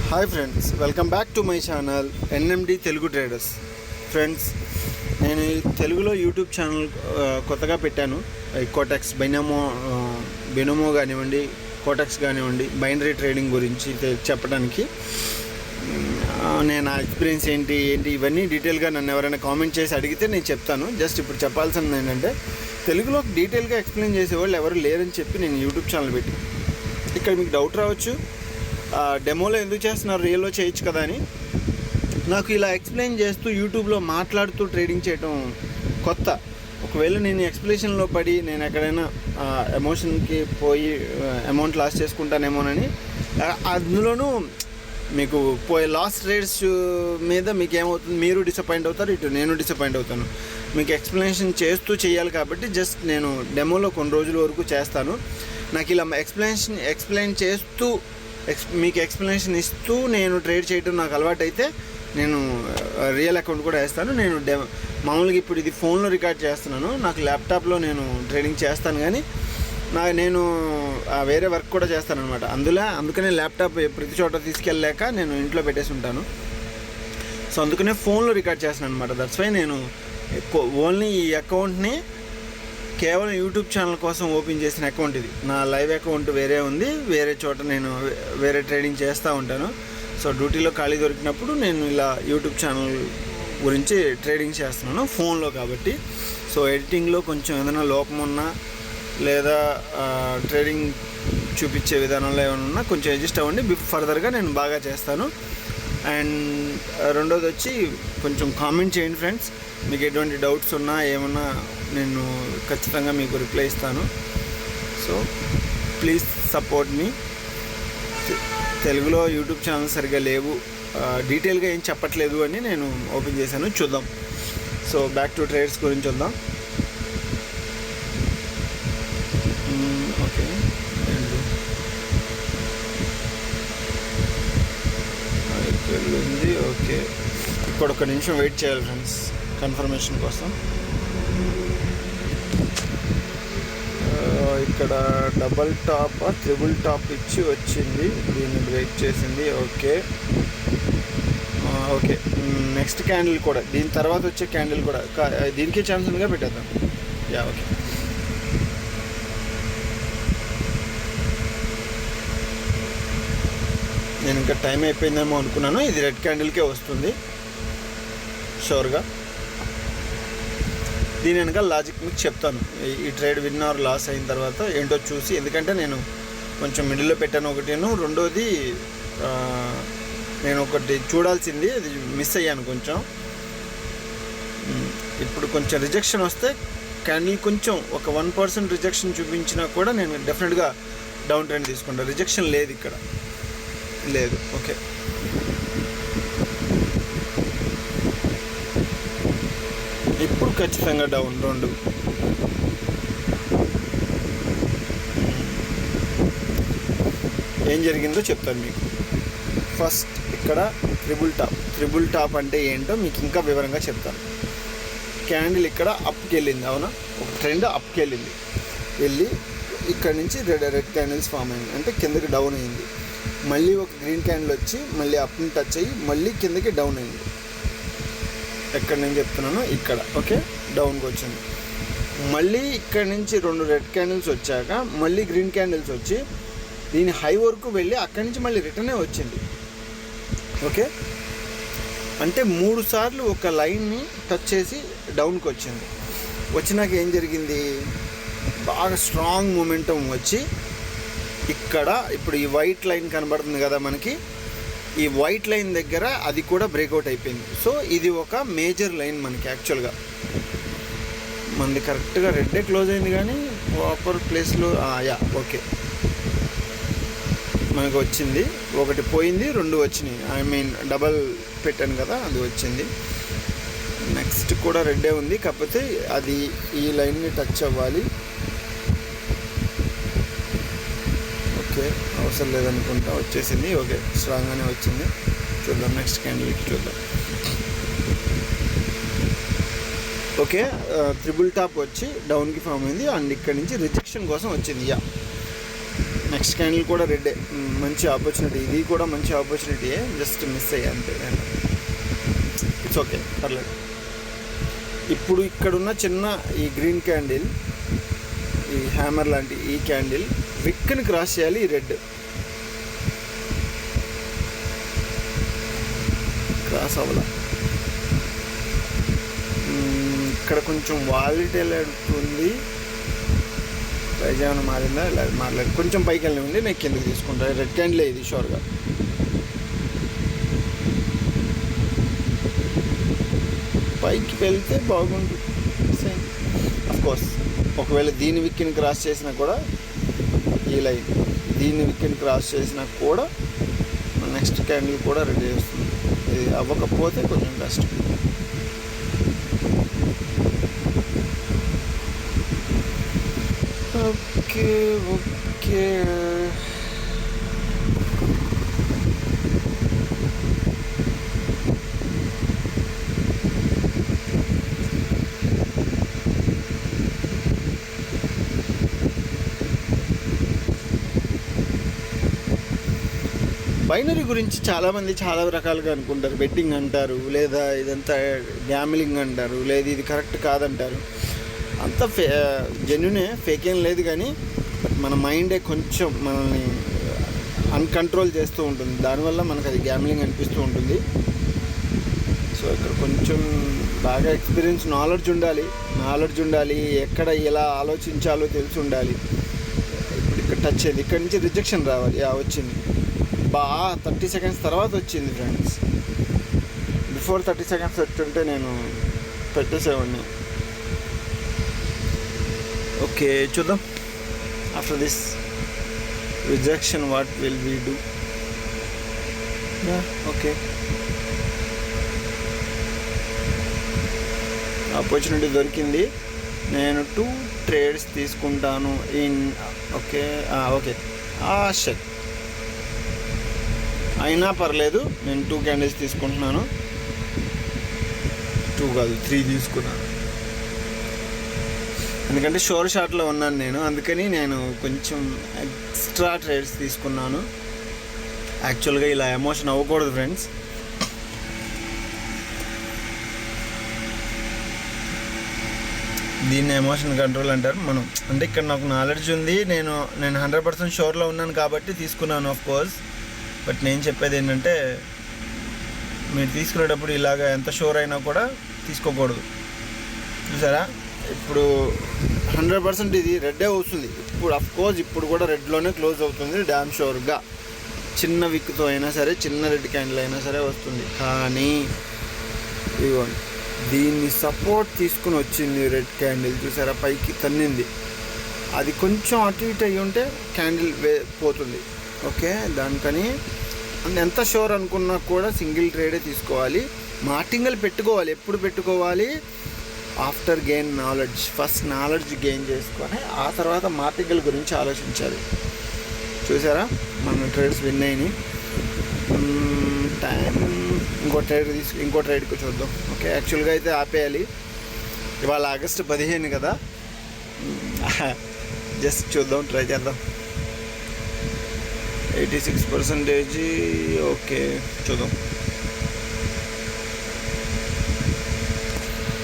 Hi friends, welcome back to my channel NMD Telugu traders. Friends, నేను తెలుగులో YouTube channel కొత్తగా పెట్టాను. కోటెక్స్ బినోమో కానివ్వండి, కోటెక్స్ కానివ్వండి, బైనరీ ట్రేడింగ్ గురించి చెప్పడానికి. నేను ఎక్స్పీరియన్స్ ఏంటి ఇవన్నీ డీటెయిల్గా నన్ను ఎవరైనా కామెంట్ చేసి అడిగితే నేను చెప్తాను. జస్ట్ ఇప్పుడు చెప్పాల్సింది ఏంటంటే, తెలుగులో డీటెయిల్గా ఎక్స్ప్లెయిన్ చేసేవాళ్ళు ఎవరు లేరని చెప్పి నేను యూట్యూబ్ ఛానల్ పెట్టి. ఇక్కడ మీకు డౌట్ రావచ్చు, డెమోలో ఎందుకు చేస్తున్నారు, రియల్లో చేయొచ్చు కదా అని. నాకు ఇలా ఎక్స్ప్లెయిన్ చేస్తూ యూట్యూబ్లో మాట్లాడుతూ ట్రేడింగ్ చేయడం కొత్త. ఒకవేళ నేను ఎక్స్ప్లెనేషన్లో పడి నేను ఎక్కడైనా ఎమోషన్కి పోయి అమౌంట్ లాస్ చేసుకుంటానేమోనని, అందులోనూ మీకు పోయే లాస్ రేట్స్ మీద మీకు ఏమవుతుంది, మీరు డిసప్పాయింట్ అవుతారు, ఇటు నేను డిసప్పాయింట్ అవుతాను. మీకు ఎక్స్ప్లెనేషన్ చేస్తూ చేయాలి కాబట్టి జస్ట్ నేను డెమోలో కొన్ని రోజుల వరకు చేస్తాను. నాకు ఇలా ఎక్స్ప్లెయిన్ చేస్తూ మీకు ఎక్స్ప్లెనేషన్ ఇస్తూ నేను ట్రేడ్ చేయడం నాకు అలవాటు అయితే నేను రియల్ అకౌంట్ కూడా వేస్తాను. నేను మామూలుగా ఇప్పుడు ఇది ఫోన్లో రికార్డ్ చేస్తున్నాను. నాకు ల్యాప్టాప్లో నేను ట్రేడింగ్ చేస్తాను, కానీ నేను వేరే వర్క్ కూడా చేస్తాను అనమాట. అందుకనే ల్యాప్టాప్ ప్రతి చోట తీసుకెళ్ళలేక నేను ఇంట్లో పెట్టేసి ఉంటాను. సో అందుకనే ఫోన్లో రికార్డ్ చేస్తాను అనమాట. దట్స్ వై నేను ఓన్లీ ఈ అకౌంట్ని కేవలం యూట్యూబ్ ఛానల్ కోసం ఓపెన్ చేసిన అకౌంట్ ఇది. నా లైవ్ అకౌంట్ వేరే ఉంది, వేరే చోట నేను వేరే ట్రేడింగ్ చేస్తూ ఉంటాను. సో డ్యూటీలో ఖాళీ దొరికినప్పుడు నేను ఇలా యూట్యూబ్ ఛానల్ గురించి ట్రేడింగ్ చేస్తున్నాను ఫోన్లో కాబట్టి. సో ఎడిటింగ్లో కొంచెం ఏదైనా లోపం ఉన్నా లేదా ట్రేడింగ్ చూపించే విధానంలో ఏమైనా ఉన్నా కొంచెం అడ్జస్ట్ అవ్వండి. ఫర్దర్గా నేను బాగా చేస్తాను. అండ్ రెండోది వచ్చి కొంచెం కామెంట్ చేయండి ఫ్రెండ్స్. మీకు ఎటువంటి డౌట్స్ ఉన్నా ఏమన్నా నేను ఖచ్చితంగా మీకు రిప్లై ఇస్తాను. సో ప్లీజ్ సపోర్ట్ మీ. తెలుగులో యూట్యూబ్ ఛానల్ సరిగ్గా లేవు, డీటెయిల్గా ఏం చెప్పట్లేదు అని నేను ఓపెన్ చేశాను. చూద్దాం. సో బ్యాక్ టు ట్రేడ్స్ గురించి వద్దాం. ఓకే, వెళ్ళింది. ఓకే, ఇక్కడ ఒక నిమిషం వెయిట్ చేయాలి ఫ్రెండ్స్ కన్ఫర్మేషన్ కోసం. ఇక్కడ డబల్ టాప్ ట్రిపుల్ టాప్ ఇచ్చి వచ్చింది, దీన్ని బ్రేక్ చేసింది. ఓకే ఓకే, నెక్స్ట్ క్యాండిల్ కూడా, దీని తర్వాత వచ్చే క్యాండిల్ కూడా దీనికే ఛాన్స్ ఉందిగా పెట్టేద్దాం. యా ఓకే, నేను ఇంకా టైం అయిపోయిందేమో అనుకున్నాను. ఇది రెడ్ క్యాండిల్కే వస్తుంది షూర్గా. దీని వెనక లాజిక్ మీకు చెప్తాను. ఈ ట్రేడ్ విన్ ఆర్ లాస్ అయిన తర్వాత ఏంటో చూసి, ఎందుకంటే నేను కొంచెం మిడిల్లో పెట్టాను ఒకటేను, రెండోది నేను ఒకటి చూడాల్సింది అది మిస్ అయ్యాను కొంచెం. ఇప్పుడు కొంచెం రిజెక్షన్ వస్తే క్యాండిల్ కొంచెం ఒక 1% రిజెక్షన్ చూపించినా కూడా నేను డెఫినెట్గా డౌన్ ట్రెండ్ తీసుకుంటాను. రిజెక్షన్ లేదు, ఇక్కడ లేదు. ఓకే, ఇప్పుడు ఖచ్చితంగా డౌన్. రెండు ఏం జరిగిందో చెప్తాను మీకు. ఫస్ట్ ఇక్కడ ట్రిపుల్ టాప్ అంటే ఏంటో మీకు ఇంకా వివరంగా చెప్తాను. క్యాండిల్ ఇక్కడ అప్కి వెళ్ళింది, అవునా, ఒక ట్రెండ్ అప్కి వెళ్ళి ఇక్కడ నుంచి రెడ్ క్యాండిల్స్ ఫామ్ అయింది, అంటే కిందకి డౌన్ అయింది. మళ్ళీ ఒక గ్రీన్ క్యాండిల్ వచ్చి మళ్ళీ అప్ని టచ్ అయ్యి మళ్ళీ కిందకి డౌన్ అయింది. ఎక్కడ నేను చెప్తున్నాను, ఇక్కడ. ఓకే, డౌన్కి వచ్చింది. మళ్ళీ ఇక్కడ నుంచి 2 రెడ్ క్యాండిల్స్ వచ్చాక మళ్ళీ గ్రీన్ క్యాండిల్స్ వచ్చి దీని హై వరకు వెళ్ళి అక్కడి నుంచి మళ్ళీ రిటర్నే వచ్చింది. ఓకే, అంటే 3 సార్లు ఒక లైన్ని టచ్ చేసి డౌన్కి వచ్చినాక ఏం జరిగింది, బాగా స్ట్రాంగ్ మూమెంటం వచ్చి ఇక్కడ ఇప్పుడు ఈ వైట్ లైన్ కనబడుతుంది కదా మనకి, ఈ వైట్ లైన్ దగ్గర అది కూడా బ్రేక్అవుట్ అయిపోయింది. సో ఇది ఒక మేజర్ లైన్ మనకి. యాక్చువల్గా మనది కరెక్ట్గా రెడ్డే క్లోజ్ అయింది, కానీ ప్రాపర్ ప్లేస్లో ఓకే మనకు వచ్చింది. ఒకటి పోయింది, 2 వచ్చినాయి. ఐ మీన్ డబల్ పెట్టాను కదా, అది వచ్చింది. నెక్స్ట్ కూడా రెడ్డే ఉంది, కాకపోతే అది ఈ లైన్ని టచ్ అవ్వాలి. ఓకే, అవసరం లేదనుకుంటా, వచ్చేసింది. ఓకే, స్ట్రాంగ్గానే వచ్చింది. చూద్దాం నెక్స్ట్ క్యాండిల్కి చూద్దాం. ఓకే, ట్రిపుల్ టాప్ వచ్చి డౌన్కి ఫామ్ అయింది అండ్ ఇక్కడ నుంచి రిజెక్షన్ కోసం వచ్చింది. నెక్స్ట్ క్యాండిల్ కూడా రెడ్. మంచి ఆపర్చునిటీ, ఇది కూడా మంచి ఆపర్చునిటీయే, జస్ట్ మిస్ అయ్యా అంతే. నేను ఇట్స్ ఓకే, పర్లేదు. ఇప్పుడు ఇక్కడున్న చిన్న ఈ గ్రీన్ క్యాండిల్, ఈ హ్యామర్ లాంటి ఈ క్యాండిల్ విక్ని క్రాస్ చేయాలి. ఈ రెడ్ క్రాస్ అవ్వాల. ఇక్కడ కొంచెం వాలిటైల్ అవుతుంది. ప్రైజ్ ఏమైనా మారిందా? ఇలా మారలేదు. కొంచెం పైకి వెళ్ళి ఉంది, నేను కిందకి తీసుకుంటా. రెడ్ క్యాండిల్ ఇది షూర్గా. పైకి వెళ్తే బాగుంటుంది అఫ్కోర్స్. ఒకవేళ దీని విక్కిని క్రాస్ చేసినా కూడా, ఈ లైన్ దీని విక్కిని క్రాస్ చేసినా కూడా నెక్స్ట్ క్యాండిల్ కూడా రెడీ చేస్తుంది. ఇది అవ్వకపోతే కొంచెం కష్టం. Okay okay. బైనరీ గురించి చాలామంది చాలా రకాలుగా అనుకుంటారు. బెట్టింగ్ అంటారు, లేదా ఇదంతా గ్యామ్లింగ్ అంటారు, లేదా ఇది కరెక్ట్ కాదంటారు. అంతా జెన్యునే, ఫేక్ ఏం లేదు. కానీ మన మైండే కొంచెం మనల్ని అన్కంట్రోల్ చేస్తూ ఉంటుంది. దానివల్ల మనకు అది గ్యామ్లింగ్ అనిపిస్తూ ఉంటుంది. సో ఇక్కడ కొంచెం బాగా ఎక్స్పీరియన్స్, నాలెడ్జ్ ఉండాలి. ఎక్కడ ఎలా ఆలోచించాలో తెలిసి ఉండాలి. ఇప్పుడు ఇక్కడ టచ్ అయింది, ఇక్కడ నుంచి రిజెక్షన్ రావాలి. వచ్చింది 30 సెకండ్స్ తర్వాత వచ్చింది ఫ్రెండ్స్. బిఫోర్ 30 సెకండ్స్ వచ్చుంటే నేను పెట్టేసేవాడిని. ఓకే, చూద్దాం. After this rejection what will we do? Okay, opportunity దొరికింది. నేను 2 ట్రేడ్స్ తీసుకుంటాను ఇన్. ఓకే ఓకే, షట్ అయినా పర్లేదు. నేను 2 క్యాండిల్స్ తీసుకుంటున్నాను. 2 కాదు 3 తీసుకున్నాను. ఎందుకంటే షోర్ షాట్లో ఉన్నాను నేను, అందుకని నేను కొంచెం ఎక్స్ట్రా ట్రేడ్స్ తీసుకున్నాను. యాక్చువల్గా ఇలా ఎమోషన్ అవ్వకూడదు ఫ్రెండ్స్. దీన్ని ఎమోషన్ కంట్రోల్ అంటారు. మనం అంటే ఇక్కడ నాకు నాలెడ్జ్ ఉంది, నేను 100% షోర్లో ఉన్నాను కాబట్టి తీసుకున్నాను ఆఫ్ కోర్స్. బట్ నేను చెప్పేది ఏంటంటే, మీరు తీసుకునేటప్పుడు ఇలాగ ఎంత షోర్ అయినా కూడా తీసుకోకూడదు. చూసారా, ఇప్పుడు 100% ఇది రెడ్డే వస్తుంది. ఇప్పుడు అఫ్కోర్స్ ఇప్పుడు కూడా రెడ్లోనే క్లోజ్ అవుతుంది డ్యామ్ షోర్గా. చిన్న విక్తో అయినా సరే, చిన్న రెడ్ క్యాండిల్ అయినా సరే వస్తుంది. కానీ ఇదిగోండి, దీన్ని సపోర్ట్ తీసుకుని వచ్చింది రెడ్ క్యాండిల్. చూసారా, పైకి తన్నింది. అది కొంచెం అటు ఇటు అయ్యి ఉంటే క్యాండిల్ పోతుంది. ఓకే, దానికని ఎంత షోర్ అనుకున్నా కూడా సింగిల్ ట్రేడే తీసుకోవాలి. మార్టింగల్ పెట్టుకోవాలి. ఎప్పుడు పెట్టుకోవాలి? After gain knowledge. First knowledge gain చేసుకొని ఆ తర్వాత మార్టింగల్ గురించి ఆలోచించాలి. చూసారా, మన ట్రేడ్స్ విన్ అయినాయి. టైం ఇంకో ట్రేడ్కి చూద్దాం. ఓకే, యాక్చువల్గా అయితే ఆపేయాలి. ఇవాళ ఆగస్టు 15 కదా, జస్ట్ చూద్దాం, ట్రై చేద్దాం. 86%. ఓకే, చూద్దాం.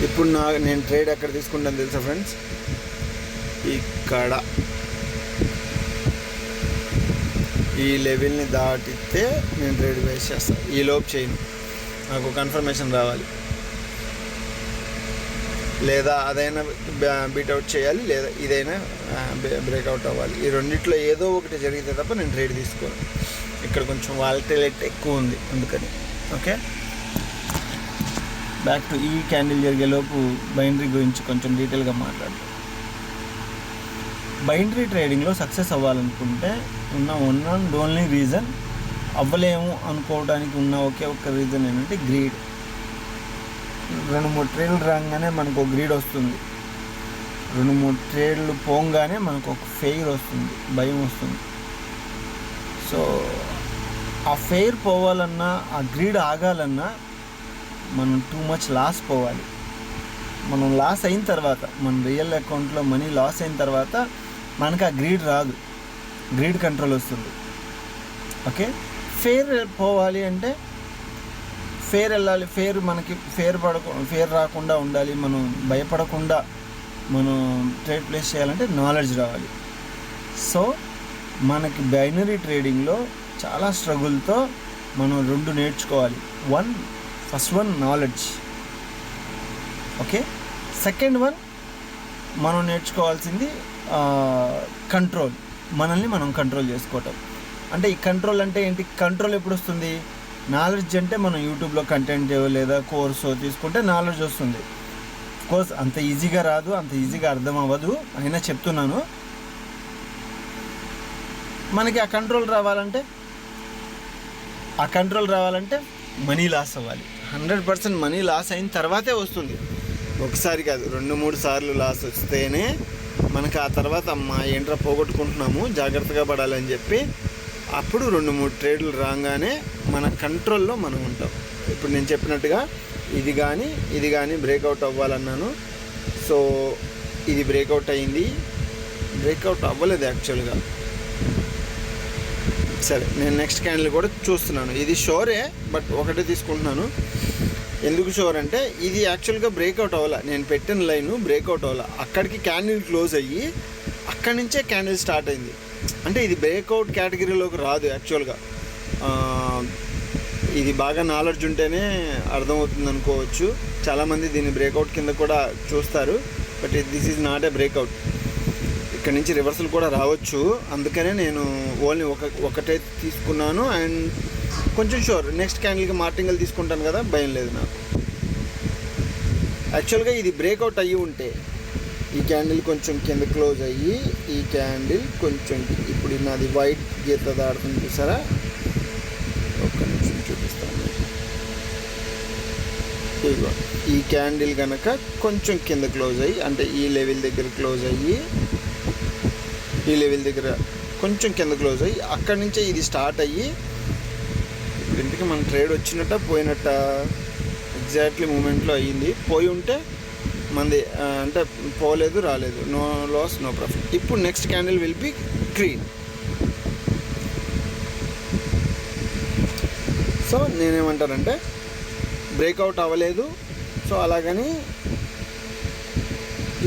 ఇప్పుడు నేను ట్రేడ్ ఎక్కడ తీసుకుంటాను తెలుసా ఫ్రెండ్స్? ఇక్కడ ఈ లెవెల్ని దాటితే నేను ట్రేడ్ వేస్ట్ చేస్తాను. ఈ లోపు చేయను, నాకు కన్ఫర్మేషన్ రావాలి. లేదా అదైనా బీట్అవుట్ చేయాలి, లేదా ఇదైనా బ్రేక్అవుట్ అవ్వాలి. ఈ రెండిట్లో ఏదో ఒకటి జరిగితే తప్ప నేను ట్రేడ్ తీసుకోను. ఇక్కడ కొంచెం వాలటిలిటీ ఎక్కువ ఉంది అందుకని. ఓకే, బ్యాక్ టు ఈ క్యాండిల్ జరిగేలోపు బైనరీ గురించి కొంచెం డీటెయిల్గా మాట్లాడతాం. బైనరీ ట్రేడింగ్లో సక్సెస్ అవ్వాలనుకుంటే ఉన్న వన్ అండ్ ఓన్లీ రీజన్, అవ్వలేము అనుకోవడానికి ఉన్న ఒకే ఒక్క రీజన్ ఏంటంటే గ్రీడ్. 2-3 ట్రేడ్లు రాగానే మనకు ఒక గ్రీడ్ వస్తుంది. 2-3 ట్రేడ్లు పోగానే మనకు ఒక ఫెయిర్ వస్తుంది, భయం వస్తుంది. సో ఆ ఫెయిర్ పోవాలన్నా, ఆ గ్రీడ్ ఆగాలన్నా మనం టూ మచ్ లాస్ పోవాలి. మనం లాస్ అయిన తర్వాత, మన రియల్ అకౌంట్లో మనీ లాస్ అయిన తర్వాత మనకు ఆ గ్రీడ్ రాదు. గ్రీడ్ కంట్రోల్ వస్తుంది. ఓకే, ఫేర్ పోవాలి అంటే ఫేర్ వెళ్ళాలి, మనకి ఫేర్ రాకుండా ఉండాలి, మనం భయపడకుండా మనం ట్రేడ్ ప్లేస్ చేయాలంటే నాలెడ్జ్ రావాలి. సో మనకి బైనరీ ట్రేడింగ్లో చాలా స్ట్రగుల్తో మనం 2 నేర్చుకోవాలి. First one knowledge. Okay, second one మనం నేర్చుకోవాల్సింది కంట్రోల్, మనల్ని మనం కంట్రోల్ చేసుకోవటం. అంటే ఈ కంట్రోల్ అంటే ఏంటి? కంట్రోల్ ఎప్పుడు వస్తుంది? నాలెడ్జ్ అంటే మనం యూట్యూబ్లో కంటెంట్ లేదా కోర్సు తీసుకుంటే నాలెడ్జ్ వస్తుంది. కోర్స్ అంత ఈజీగా రాదు, అంత ఈజీగా అర్థం అవ్వదు, అయినా చెప్తున్నాను. మనకి ఆ కంట్రోల్ రావాలంటే మనీ లాస్ అవ్వాలి. 100% మనీ లాస్ అయిన తర్వాతే వస్తుంది. ఒకసారి కాదు, 2-3 సార్లు లాస్ వస్తేనే మనకు ఆ తర్వాత అమ్మా ఏంట్రా పోగొట్టుకుంటున్నాము, జాగ్రత్తగా పడాలని చెప్పి అప్పుడు 2-3 ట్రేడ్లు రాగానే మన కంట్రోల్లో మనం ఉంటాం. ఇప్పుడు నేను చెప్పినట్టుగా ఇది కానీ బ్రేక్అవుట్ అవ్వాలన్నాను. సో ఇది బ్రేక్అవుట్ అయింది, బ్రేక్అవుట్ అవ్వలేదు యాక్చువల్గా. సరే, నేను నెక్స్ట్ క్యాండిల్ కూడా చూస్తున్నాను. ఇది షోరే, బట్ ఒకటే తీసుకుంటున్నాను. ఎందుకు షోర్ అంటే ఇది యాక్చువల్గా బ్రేక్అవుట్ అవ్వాల, నేను పెట్టిన లైన్ బ్రేక్అవుట్ అవ్వాల. అక్కడికి క్యాండిల్ క్లోజ్ అయ్యి అక్కడి నుంచే క్యాండిల్ స్టార్ట్ అయింది. అంటే ఇది బ్రేక్అవుట్ కేటగిరీలోకి రాదు యాక్చువల్గా. ఇది బాగా నాలెడ్జ్ ఉంటేనే అర్థమవుతుంది అనుకోవచ్చు. చాలామంది దీన్ని బ్రేక్అవుట్ కింద కూడా చూస్తారు, but this is not a breakout. ఇక్కడ నుంచి రివర్సల్ కూడా రావచ్చు, అందుకనే నేను ఓన్లీ ఒకటే తీసుకున్నాను. అండ్ కొంచెం షూర్ నెక్స్ట్ క్యాండిల్కి మార్టింగ్లు తీసుకుంటాను కదా, భయం లేదు నాకు. యాక్చువల్గా ఇది బ్రేక్అవుట్ అయ్యి ఉంటే ఈ క్యాండిల్ కొంచెం కింద క్లోజ్ అయ్యి ఈ క్యాండిల్ కొంచెం ఇప్పుడు నాది వైట్ గీత దాడుతుంది చూసారా, ఒక్క నిమిషం చూపిస్తాను. ఇదిగో ఈ క్యాండిల్ కనుక కొంచెం కింద క్లోజ్ అయ్యి, అంటే ఈ లెవెల్ దగ్గర క్లోజ్ అయ్యి, ఈ లెవెల్ దగ్గర కొంచెం కింద క్లోజ్ అయ్యి అక్కడి నుంచే ఇది స్టార్ట్ అయ్యి ఇప్పుడు ఇంటికి మన ట్రేడ్ వచ్చినట్ట పోయినట్ట ఎగ్జాక్ట్లీ మూమెంట్లో అయ్యింది. పోయి ఉంటే మంది అంటే పోలేదు, రాలేదు, నో లాస్ నో ప్రాఫిట్. ఇప్పుడు next candle will B green. So నేనేమంటానంటే బ్రేక్అవుట్ అవ్వలేదు, సో అలాగని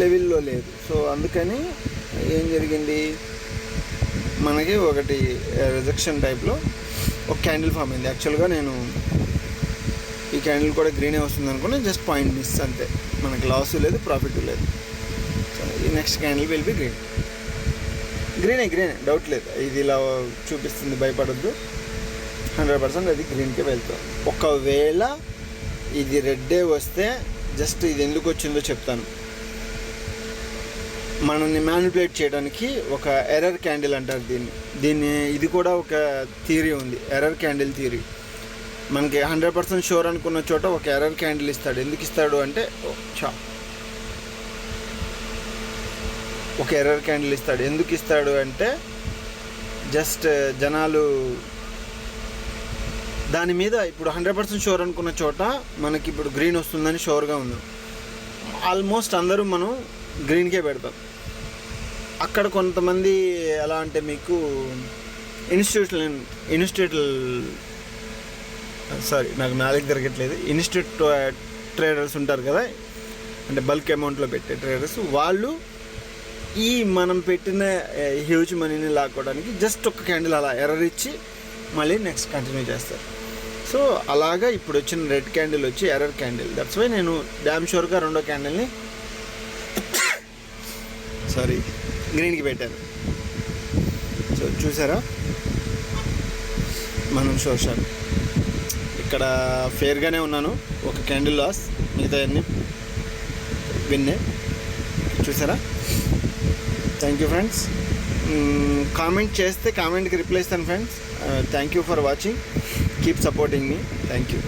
లెవెల్లో లేదు. సో అందుకని ఏం జరిగింది, మనకి ఒకటి రిజెక్షన్ టైప్లో ఒక క్యాండిల్ ఫామ్ అయింది. యాక్చువల్గా నేను ఈ క్యాండిల్ కూడా గ్రీనే వస్తుంది అనుకుని జస్ట్ పాయింట్ మిస్ అంతే, మనకి లాస్ లేదు, ప్రాఫిట్ లేదు. సో ఈ నెక్స్ట్ క్యాండిల్ విల్ బి గ్రీనే డౌట్ లేదు. ఇది ఇలా చూపిస్తుంది, భయపడద్దు, 100% అది గ్రీన్కే వెళ్తాం. ఒకవేళ ఇది రెడ్డే వస్తే జస్ట్ ఇది ఎందుకు వచ్చిందో చెప్తాను. మనల్ని మ్యానిపులేట్ చేయడానికి ఒక ఎర్రర్ క్యాండిల్ అంటారు దీన్ని. ఇది కూడా ఒక థియరీ ఉంది, ఎర్రర్ క్యాండిల్ థియరీ. మనకి 100% షూర్ అనుకున్న చోట ఒక ఎర్రర్ క్యాండిల్ ఇస్తాడు. ఎందుకు ఇస్తాడు అంటే ఒక ఎర్రర్ క్యాండిల్ ఇస్తాడు. ఎందుకు ఇస్తాడు అంటే జస్ట్ జనాలు దాని మీద ఇప్పుడు 100% షూర్ అనుకున్న చోట మనకి ఇప్పుడు గ్రీన్ వస్తుందని షూర్గా ఉంది. ఆల్మోస్ట్ అందరూ మనం గ్రీన్కే పెడతాం. అక్కడ కొంతమంది ఎలా అంటే మీకు నాకు నాలుగు తిరగట్లేదు, ఇన్స్టిట్యూట్ ట్రేడర్స్ ఉంటారు కదా, అంటే బల్క్ అమౌంట్లో పెట్టే ట్రేడర్స్, వాళ్ళు ఈ మనం పెట్టిన హ్యూజ్ మనీని లాక్కోవడానికి జస్ట్ ఒక క్యాండిల్ అలా ఎర్రర్ ఇచ్చి మళ్ళీ నెక్స్ట్ కంటిన్యూ చేస్తారు. సో అలాగా ఇప్పుడు వచ్చిన రెడ్ క్యాండిల్ వచ్చి ఎర్రర్ క్యాండిల్. దట్స్ వై నేను డ్యామ్ షూర్గా రెండో క్యాండిల్ని గ్రీన్కి పెట్టాను. సో చూసారా, మనం షోర్ ఇక్కడ ఫేర్గానే ఉన్నాను, ఒక క్యాండిల్ లాస్, మిగతా అన్నీ విన్నే. చూసారా. Thank you friends. కామెంట్ చేస్తే కామెంట్కి రిప్లై ఇస్తాను friends. Thank you for watching, keep supporting me. Thank you.